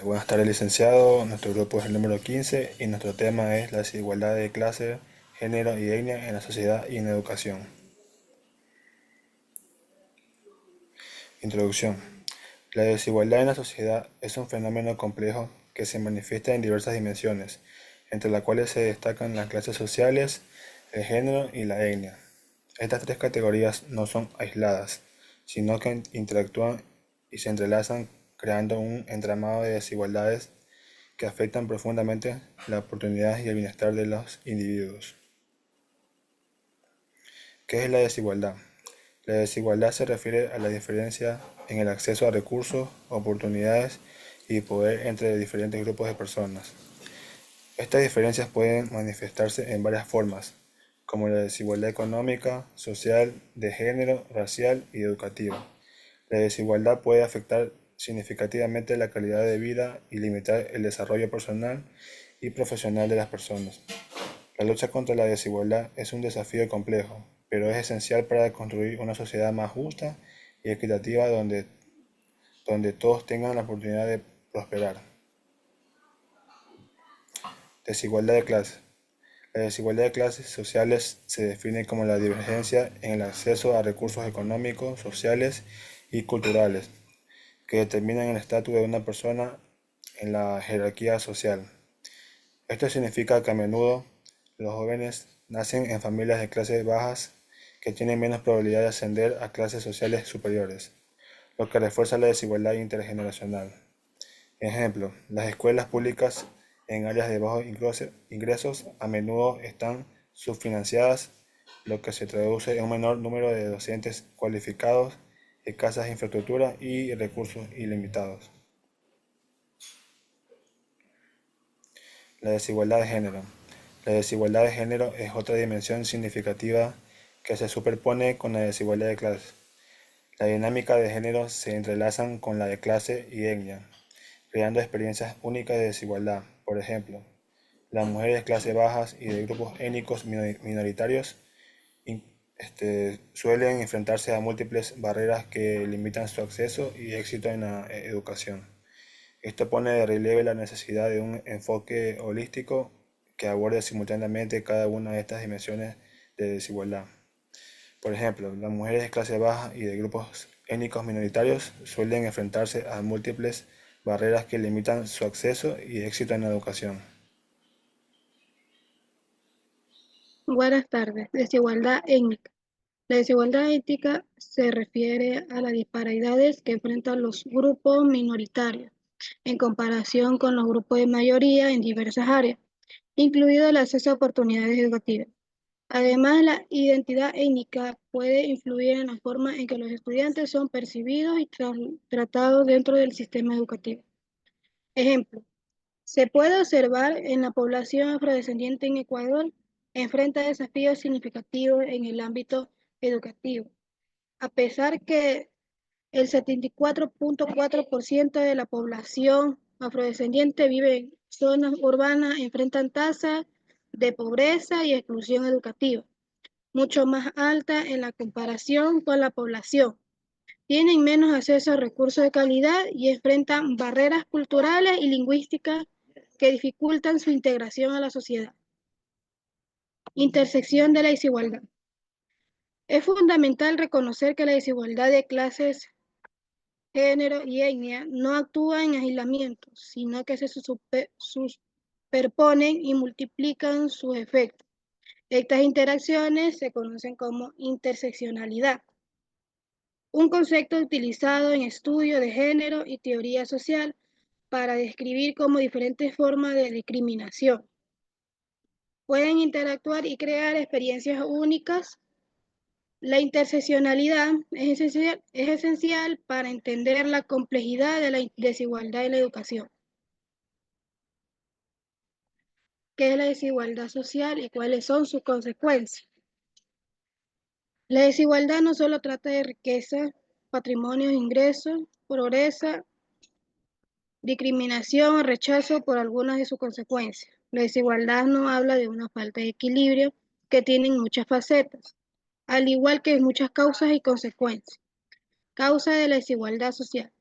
Buenas tardes, licenciado. Nuestro grupo es el número 15 y nuestro tema es la desigualdad de clase, género y etnia en la sociedad y en la educación. Introducción. La desigualdad en la sociedad es un fenómeno complejo que se manifiesta en diversas dimensiones, entre las cuales se destacan las clases sociales, el género y la etnia. Estas tres categorías no son aisladas, sino que interactúan y se entrelazan creando un entramado de desigualdades que afectan profundamente las oportunidades y el bienestar de los individuos. ¿Qué es la desigualdad? La desigualdad se refiere a la diferencia en el acceso a recursos, oportunidades y poder entre diferentes grupos de personas. Estas diferencias pueden manifestarse en varias formas, como la desigualdad económica, social, de género, racial y educativa. La desigualdad puede afectar significativamente la calidad de vida y limitar el desarrollo personal y profesional de las personas. La lucha contra la desigualdad es un desafío complejo, pero es esencial para construir una sociedad más justa y equitativa donde todos tengan la oportunidad de prosperar. Desigualdad de clases. La desigualdad de clases sociales se define como la divergencia en el acceso a recursos económicos, sociales y culturales que determinan el estatus de una persona en la jerarquía social. Esto significa que a menudo los jóvenes nacen en familias de clases bajas que tienen menos probabilidad de ascender a clases sociales superiores, lo que refuerza la desigualdad intergeneracional. Ejemplo, las escuelas públicas en áreas de bajos ingresos a menudo están subfinanciadas, lo que se traduce en un menor número de docentes cualificados, escasas infraestructuras y recursos ilimitados. La desigualdad de género. La desigualdad de género es otra dimensión significativa que se superpone con la desigualdad de clase. La dinámica de género se entrelazan con la de clase y etnia, creando experiencias únicas de desigualdad. Por ejemplo, las mujeres de clase bajas y de grupos étnicos minoritarios suelen enfrentarse a múltiples barreras que limitan su acceso y éxito en la educación. Esto pone de relieve la necesidad de un enfoque holístico que aborde simultáneamente cada una de estas dimensiones de desigualdad. Por ejemplo, las mujeres de clase baja y de grupos étnicos minoritarios suelen enfrentarse a múltiples barreras que limitan su acceso y éxito en la educación. Buenas tardes. Desigualdad étnica. La desigualdad étnica se refiere a las disparidades que enfrentan los grupos minoritarios en comparación con los grupos de mayoría en diversas áreas, incluido el acceso a oportunidades educativas. Además, la identidad étnica puede influir en la forma en que los estudiantes son percibidos y tratados dentro del sistema educativo. Ejemplo, se puede observar en la población afrodescendiente en Ecuador enfrenta desafíos significativos en el ámbito educativo, a pesar que el 74.4% de la población afrodescendiente vive en zonas urbanas, enfrentan tasas de pobreza y exclusión educativa, mucho más alta en la comparación con la población. Tienen menos acceso a recursos de calidad y enfrentan barreras culturales y lingüísticas que dificultan su integración a la sociedad. Intersección de la desigualdad. Es fundamental reconocer que la desigualdad de clases, género y etnia no actúa en aislamiento, sino que se superponen y multiplican sus efectos. Estas interacciones se conocen como interseccionalidad, un concepto utilizado en estudio de género y teoría social para describir como diferentes formas de discriminación. Pueden interactuar y crear experiencias únicas. La interseccionalidad es esencial para entender la complejidad de la desigualdad en la educación. ¿Qué es la desigualdad social y cuáles son sus consecuencias? La desigualdad no solo trata de riqueza, patrimonio, ingresos, pobreza, discriminación o rechazo por algunas de sus consecuencias. La desigualdad no habla de una falta de equilibrio que tienen muchas facetas, al igual que muchas causas y consecuencias. Causa de la desigualdad social.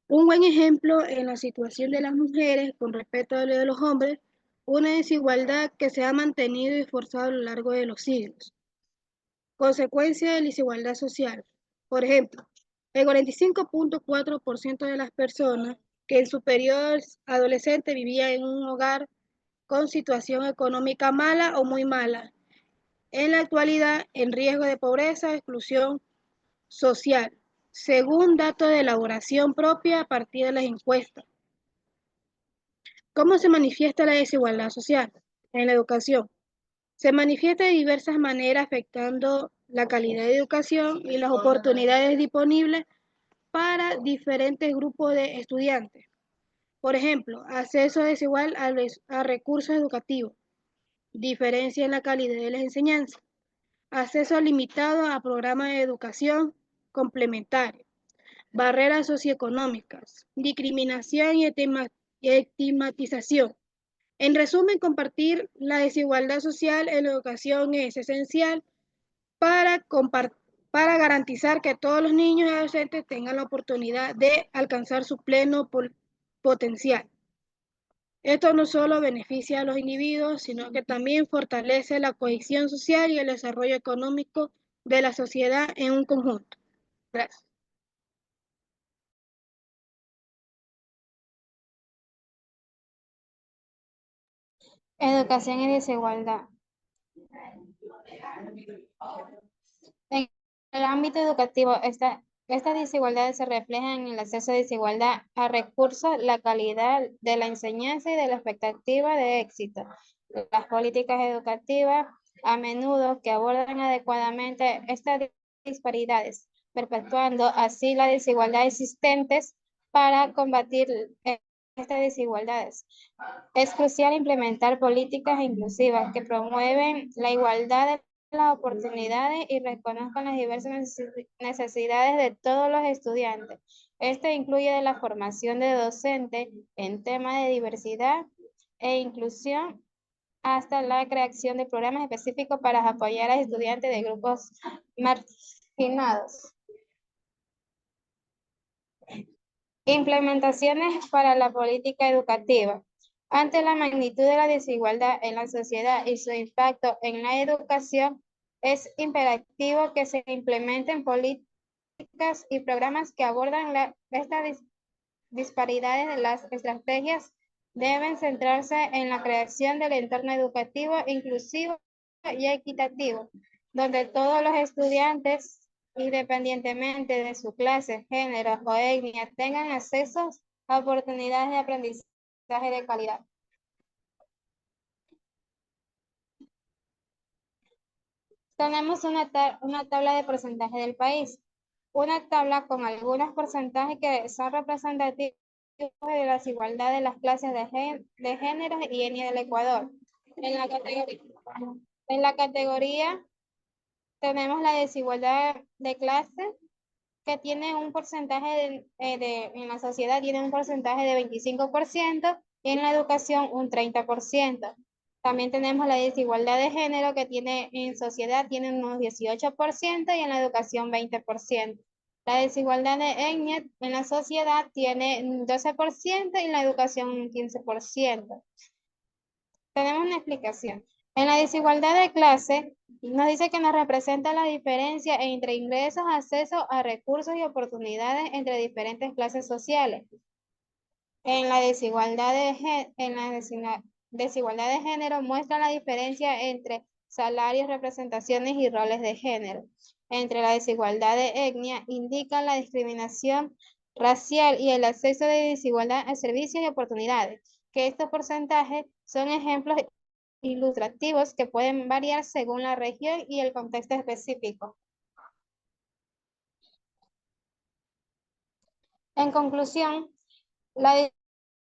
Un buen ejemplo en la situación de las mujeres con respecto a lo de los hombres, una desigualdad que se ha mantenido y forzado a lo largo de los siglos. Consecuencia de la desigualdad social. Por ejemplo, el 45.4% de las personas que en su periodo adolescente vivía en un hogar con situación económica mala o muy mala, en la actualidad en riesgo de pobreza o exclusión social, según datos de elaboración propia a partir de las encuestas. ¿Cómo se manifiesta la desigualdad social? En la educación. Se manifiesta de diversas maneras afectando la calidad de educación y las oportunidades disponibles para diferentes grupos de estudiantes. Por ejemplo, acceso desigual a recursos educativos, diferencia en la calidad de las enseñanzas, acceso limitado a programas de educación complementaria, barreras socioeconómicas, discriminación y estigmatización. En resumen, compartir la desigualdad social en la educación es esencial para, para garantizar que todos los niños y adolescentes tengan la oportunidad de alcanzar su pleno potencial. Esto no solo beneficia a los individuos, sino que también fortalece la cohesión social y el desarrollo económico de la sociedad en un conjunto. Gracias. Educación y desigualdad. En el ámbito educativo, estas desigualdades se reflejan en el acceso a desigualdad a recursos, la calidad de la enseñanza y de la expectativa de éxito. Las políticas educativas a menudo que abordan adecuadamente estas disparidades, perpetuando así las desigualdades existentes para combatir estas desigualdades. Es crucial implementar políticas inclusivas que promueven la igualdad de las oportunidades y reconozcan las diversas necesidades de todos los estudiantes. Esto incluye de la formación de docentes en temas de diversidad e inclusión hasta la creación de programas específicos para apoyar a estudiantes de grupos marginados. Implementaciones para la política educativa. Ante la magnitud de la desigualdad en la sociedad y su impacto en la educación, es imperativo que se implementen políticas y programas que abordan estas disparidades. Las estrategias deben centrarse en la creación del entorno educativo inclusivo y equitativo, donde todos los estudiantes, independientemente de su clase, género o etnia, tengan acceso a oportunidades de aprendizaje de calidad. Tenemos una tabla de porcentaje del país, una tabla con algunos porcentajes que son representativos de la desigualdad de las clases de género y etnia del Ecuador. En la categoría tenemos la desigualdad de clase, que tiene un porcentaje en la sociedad tiene un porcentaje de 25% y en la educación un 30%. También tenemos la desigualdad de género, que en sociedad tiene unos 18% y en la educación 20%. La desigualdad de etnia en la sociedad tiene 12% y en la educación un 15%. Tenemos una explicación. En la desigualdad de clase, nos dice que nos representa la diferencia entre ingresos, acceso a recursos y oportunidades entre diferentes clases sociales. En la desigualdad desigualdad de género muestra la diferencia entre salarios, representaciones y roles de género. Entre la desigualdad de etnia indica la discriminación racial y el acceso de desigualdad a servicios y oportunidades, que estos porcentajes son ejemplos ilustrativos que pueden variar según la región y el contexto específico. En conclusión, la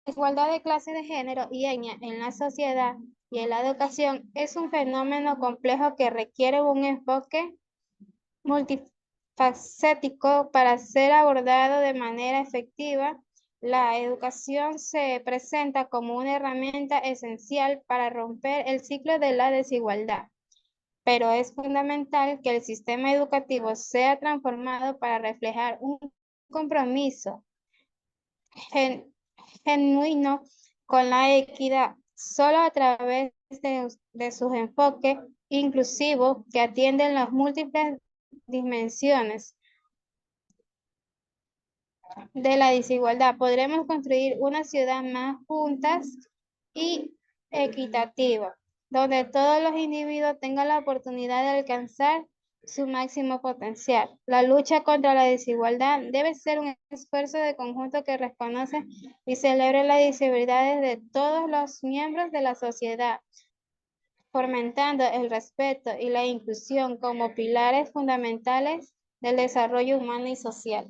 desigualdad de clase de género y etnia en la sociedad y en la educación es un fenómeno complejo que requiere un enfoque multifacético para ser abordado de manera efectiva. La educación se presenta como una herramienta esencial para romper el ciclo de la desigualdad, pero es fundamental que el sistema educativo sea transformado para reflejar un compromiso genuino con la equidad, solo a través de sus enfoques inclusivos que atienden las múltiples dimensiones de la desigualdad, podremos construir una ciudad más juntas y equitativa, donde todos los individuos tengan la oportunidad de alcanzar su máximo potencial. La lucha contra la desigualdad debe ser un esfuerzo de conjunto que reconoce y celebre las disabilidades de todos los miembros de la sociedad, fomentando el respeto y la inclusión como pilares fundamentales del desarrollo humano y social.